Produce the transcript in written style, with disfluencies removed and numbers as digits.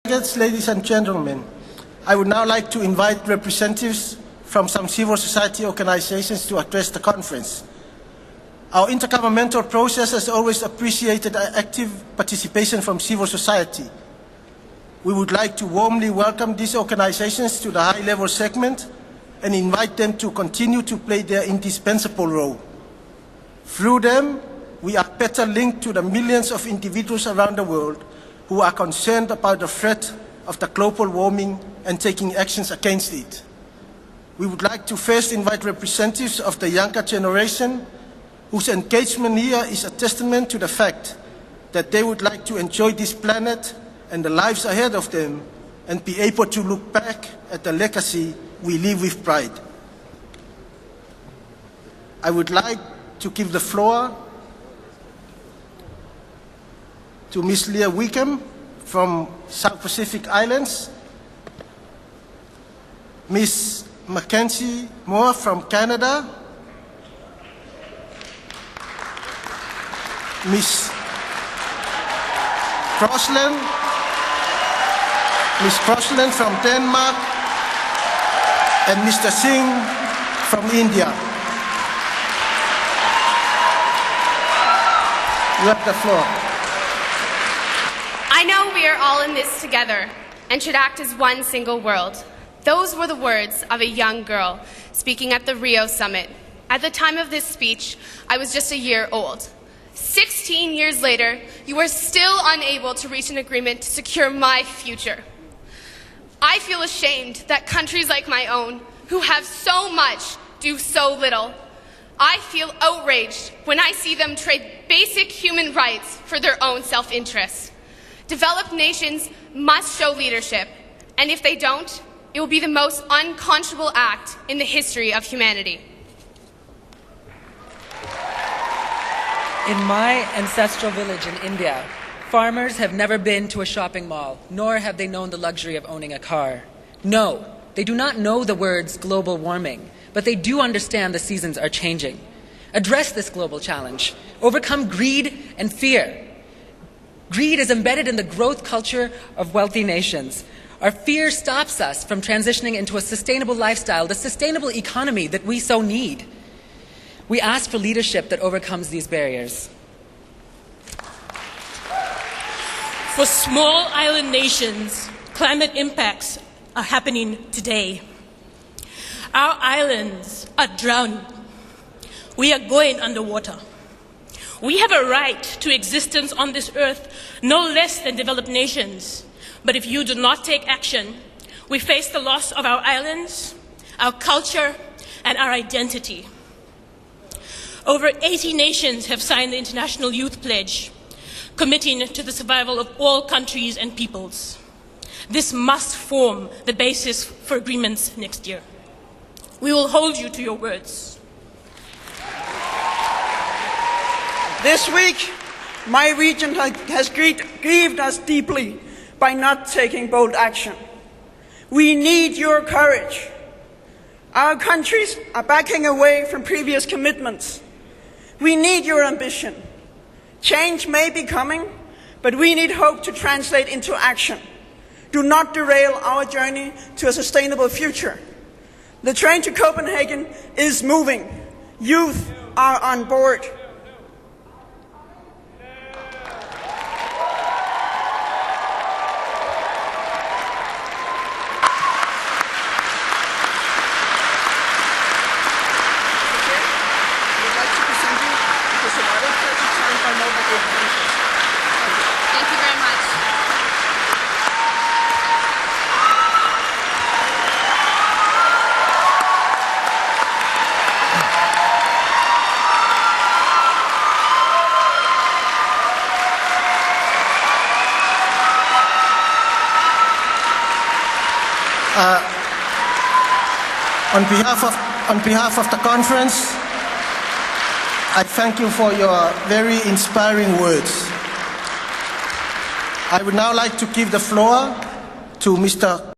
Ladies and gentlemen, I would now like to invite representatives from some civil society organizations to address the conference. Our intergovernmental process has always appreciated active participation from civil society. We would like to warmly welcome these organizations to the high-level segment and invite them to continue to play their indispensable role. Through them, we are better linked to the millions of individuals around the world who are concerned about the threat of the global warming and taking actions against it. We would like to first invite representatives of the younger generation whose engagement here is a testament to the fact that they would like to enjoy this planet and the lives ahead of them and be able to look back at the legacy we leave with pride. I would like to give the floor to Ms. Leah Wickham from South Pacific Islands, Ms. McKenzie-Mohr from Canada, Ms. Poznan from Denmark, and Mr. Singh from India. You have the floor. I know we are all in this together and should act as one single world. Those were the words of a young girl speaking at the Rio summit. At the time of this speech, I was just a year old. 16 years later, you are still unable to reach an agreement to secure my future. I feel ashamed that countries like my own, who have so much, do so little. I feel outraged when I see them trade basic human rights for their own self-interest. Developed nations must show leadership, and if they don't, it will be the most unconscionable act in the history of humanity. In my ancestral village in India, farmers have never been to a shopping mall, nor have they known the luxury of owning a car. No, they do not know the words global warming, but they do understand the seasons are changing. Address this global challenge. Overcome greed and fear. Greed is embedded in the growth culture of wealthy nations. Our fear stops us from transitioning into a sustainable lifestyle, the sustainable economy that we so need. We ask for leadership that overcomes these barriers. For small island nations, climate impacts are happening today. Our islands are drowning. We are going underwater. We have a right to existence on this earth no less than developed nations. But if you do not take action, we face the loss of our islands, our culture, and our identity. Over 80 nations have signed the International Youth Pledge, committing to the survival of all countries and peoples. This must form the basis for agreements next year. We will hold you to your words. This week, my region has grieved us deeply by not taking bold action. We need your courage. Our countries are backing away from previous commitments. We need your ambition. Change may be coming, but we need hope to translate into action. Do not derail our journey to a sustainable future. The train to Copenhagen is moving. Youth are on board. Thank you very much. On behalf of the conference, I thank you for your very inspiring words. I would now like to give the floor to Mr.